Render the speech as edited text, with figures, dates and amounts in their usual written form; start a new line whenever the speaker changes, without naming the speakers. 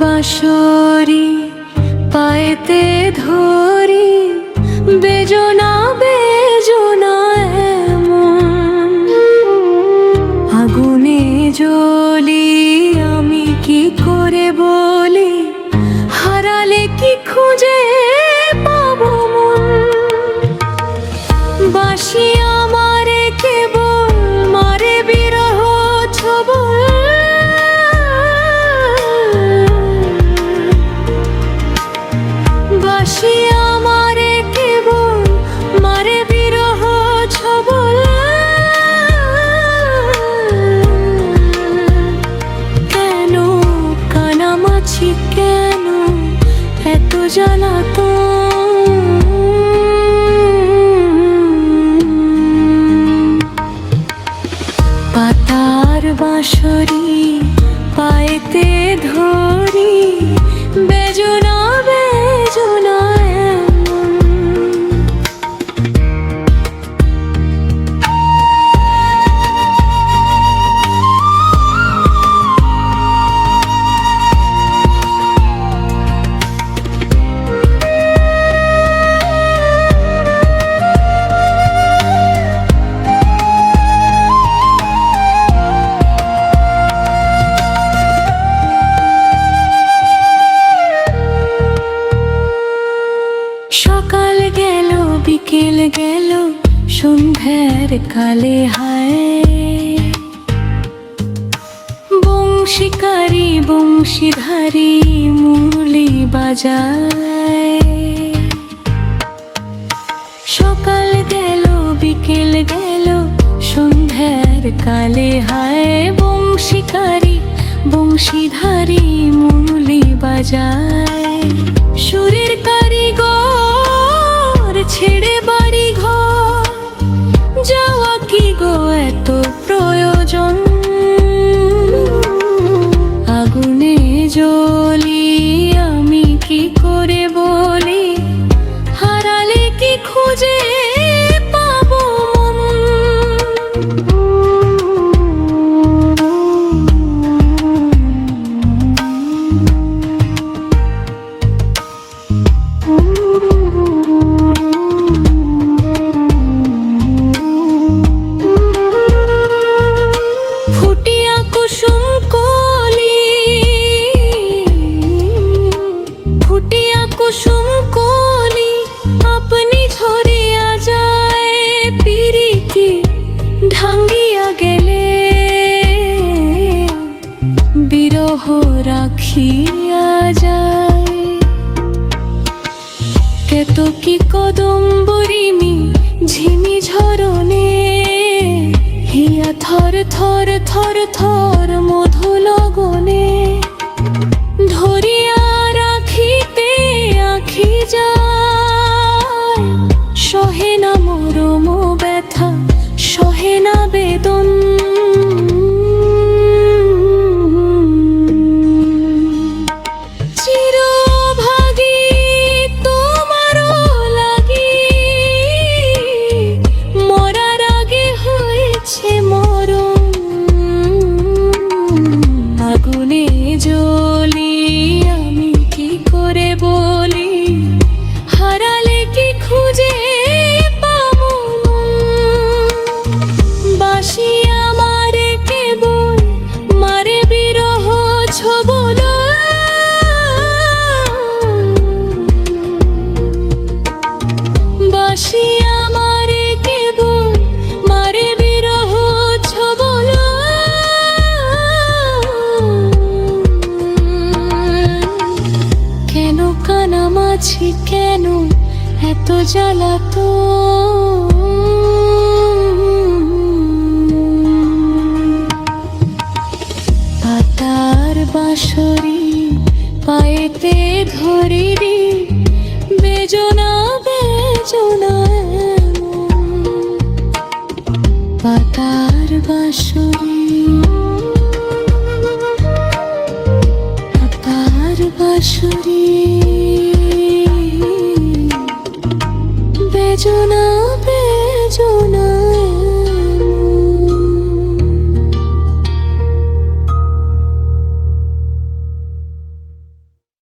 বাঁশরি পায়েতে ধরি, বেজনা বেজনা এমন আগুনে জ্বলি, আমি কি করে বলি, হারালে কি খুঁজে পাবো মন। বাঁশি আমারে কেবল মারে বিরহ ছবল, বাঁশি আমারে কেবল মারে বিরহ ছবল। কেন কানামাছি, কেন এত জ্বালাতন, পাতার বাঁশরি পায়েতে ধরি, বেজনা বেজনা এমন। সকাল গেল বিকেল গেল, সন্ধ্যার কালে হায়, বংশীকারী বংশীধারী মুরলি বাজায়। সকাল গেল বিকেল গেল, সন্ধ্যার কালে হায়, বংশীকারী বংশীধারী মুরলি বাজায়। সুরের কারিগর ছেড়ে বাড়ি ঘর, যাওয়া কি গো এত প্রয়োজন। আগুনে জ্বলি, আমি কি করে বলি, হারালে কি খুঁজে পাবো মন। ফুটিয়া কুসুম কলি, ফুটিয়া কুসুম কলি, আপনি ঝরিয়া যায়, পিরিতি ঢাঙ্গিয়া গেলে, বিরহ রাখিয়া যায়। কেতকী কদম্বরিমি ঝিমি ঝরনে, হিয়া থর থর থর থর মধু লগনে, ধরিয়া রাখিতে আখি যায়। সহে না মরম ব্যথা, সহে না বেদন, চিরভাগী তোমারও লাগি, মরার আগে হয়েছে মরণ। আগুনে জ্বলি, আমি কি করে বলি, হারালে কি খুঁজে পাবো মন। বাঁশি আমারে কেবল মারে বিরহ ছবল, বাঁশি আমারে কেবল মারে বিরহ ছবল। কেন কানামাছি, কেন এত জ্বালাতন। পাতার বাঁশরি পায়েতে ধরি, বেজনা বেজনা এমন। পাতার বাঁশরি, পাতার বাঁশরি, বেজনা বেজনা।